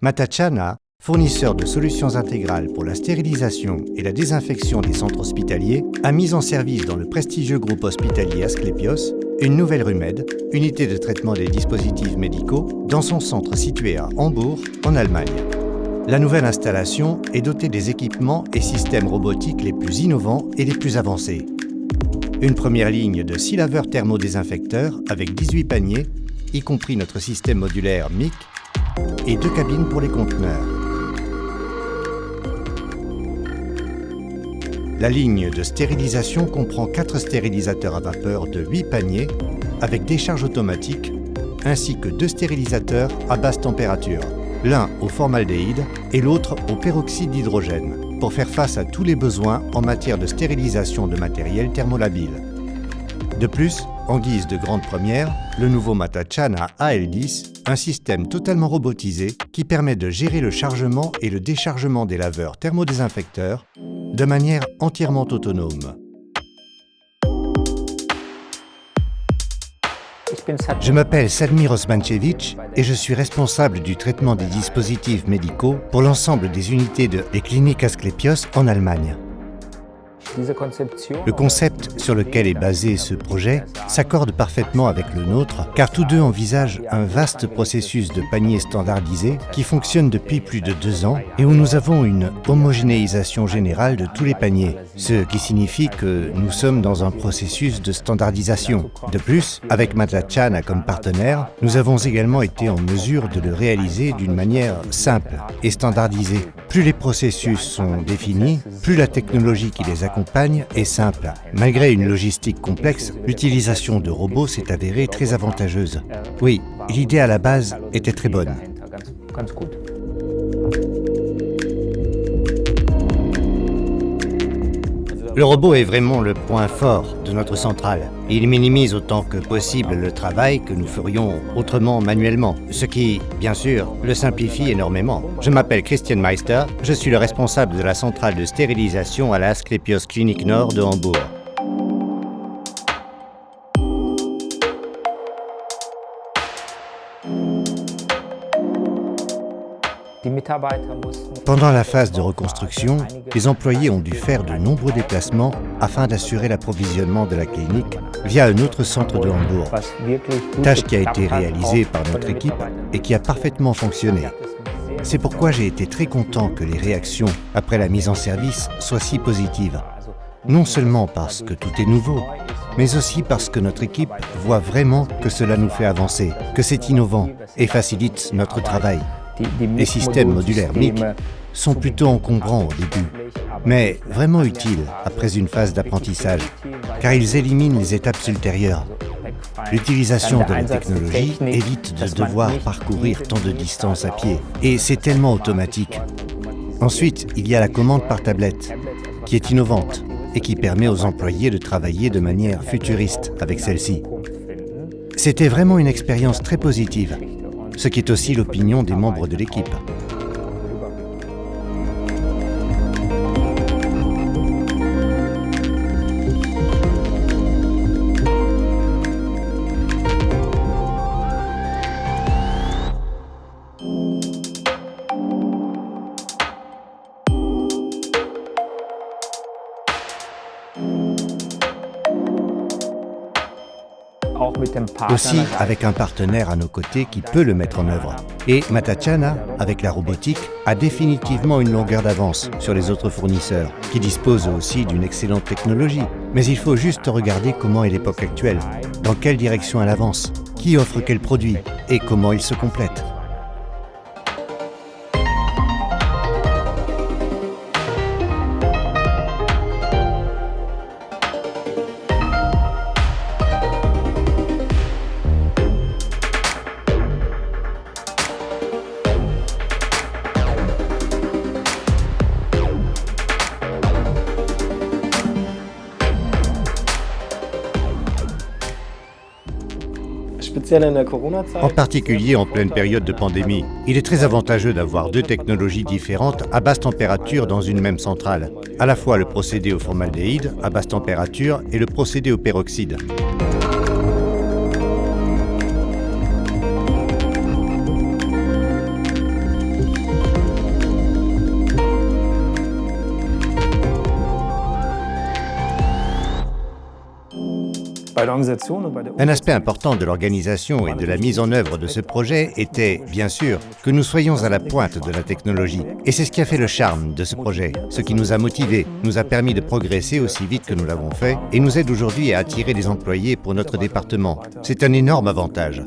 Matachana, fournisseur de solutions intégrales pour la stérilisation et la désinfection des centres hospitaliers, a mis en service dans le prestigieux groupe hospitalier Asklepios une nouvelle RUMED, unité de traitement des dispositifs médicaux, dans son centre situé à Hambourg, en Allemagne. La nouvelle installation est dotée des équipements et systèmes robotiques les plus innovants et les plus avancés. Une première ligne de 6 laveurs thermodésinfecteurs avec 18 paniers, y compris notre système modulaire MIC, et 2 cabines pour les conteneurs. La ligne de stérilisation comprend 4 stérilisateurs à vapeur de 8 paniers avec décharge automatique, ainsi que 2 stérilisateurs à basse température, l'un au formaldéhyde et l'autre au peroxyde d'hydrogène, pour faire face à tous les besoins en matière de stérilisation de matériel thermolabile. De plus, en guise de grande première, le nouveau Matachana AL10, un système totalement robotisé qui permet de gérer le chargement et le déchargement des laveurs thermodésinfecteurs de manière entièrement autonome. Je m'appelle Sadmir Osmanchevich et je suis responsable du traitement des dispositifs médicaux pour l'ensemble des unités des cliniques Asklepios en Allemagne. Le concept sur lequel est basé ce projet s'accorde parfaitement avec le nôtre, car tous deux envisagent un vaste processus de panier standardisé qui fonctionne depuis plus de 2 ans et où nous avons une homogénéisation générale de tous les paniers, ce qui signifie que nous sommes dans un processus de standardisation. De plus, avec Matachana comme partenaire, nous avons également été en mesure de le réaliser d'une manière simple et standardisée. Plus les processus sont définis, plus la technologie qui les accompagne est simple. Malgré une logistique complexe, l'utilisation de robots s'est avérée très avantageuse. Oui, l'idée à la base était très bonne. Le robot est vraiment le point fort de notre centrale. Il minimise autant que possible le travail que nous ferions autrement manuellement, ce qui, bien sûr, le simplifie énormément. Je m'appelle Christian Meister, je suis le responsable de la centrale de stérilisation à la Asklepios Clinique Nord de Hambourg. Pendant la phase de reconstruction, les employés ont dû faire de nombreux déplacements afin d'assurer l'approvisionnement de la clinique via un autre centre de Hambourg. Tâche qui a été réalisée par notre équipe et qui a parfaitement fonctionné. C'est pourquoi j'ai été très content que les réactions après la mise en service soient si positives. Non seulement parce que tout est nouveau, mais aussi parce que notre équipe voit vraiment que cela nous fait avancer, que c'est innovant et facilite notre travail. Les systèmes modulaires MIC sont plutôt encombrants au début, mais vraiment utiles après une phase d'apprentissage, car ils éliminent les étapes ultérieures. L'utilisation de la technologie évite de devoir parcourir tant de distance à pied, et c'est tellement automatique. Ensuite, il y a la commande par tablette, qui est innovante et qui permet aux employés de travailler de manière futuriste avec celle-ci. C'était vraiment une expérience très positive, ce qui est aussi l'opinion des membres de l'équipe. Aussi avec un partenaire à nos côtés qui peut le mettre en œuvre. Et Matachana, avec la robotique, a définitivement une longueur d'avance sur les autres fournisseurs, qui disposent aussi d'une excellente technologie. Mais il faut juste regarder comment est l'époque actuelle, dans quelle direction elle avance, qui offre quel produit et comment ils se complètent. En particulier en pleine période de pandémie, il est très avantageux d'avoir 2 technologies différentes à basse température dans une même centrale, à la fois le procédé au formaldéhyde à basse température et le procédé au peroxyde. Un aspect important de l'organisation et de la mise en œuvre de ce projet était, bien sûr, que nous soyons à la pointe de la technologie. Et c'est ce qui a fait le charme de ce projet. Ce qui nous a motivés, nous a permis de progresser aussi vite que nous l'avons fait et nous aide aujourd'hui à attirer des employés pour notre département. C'est un énorme avantage.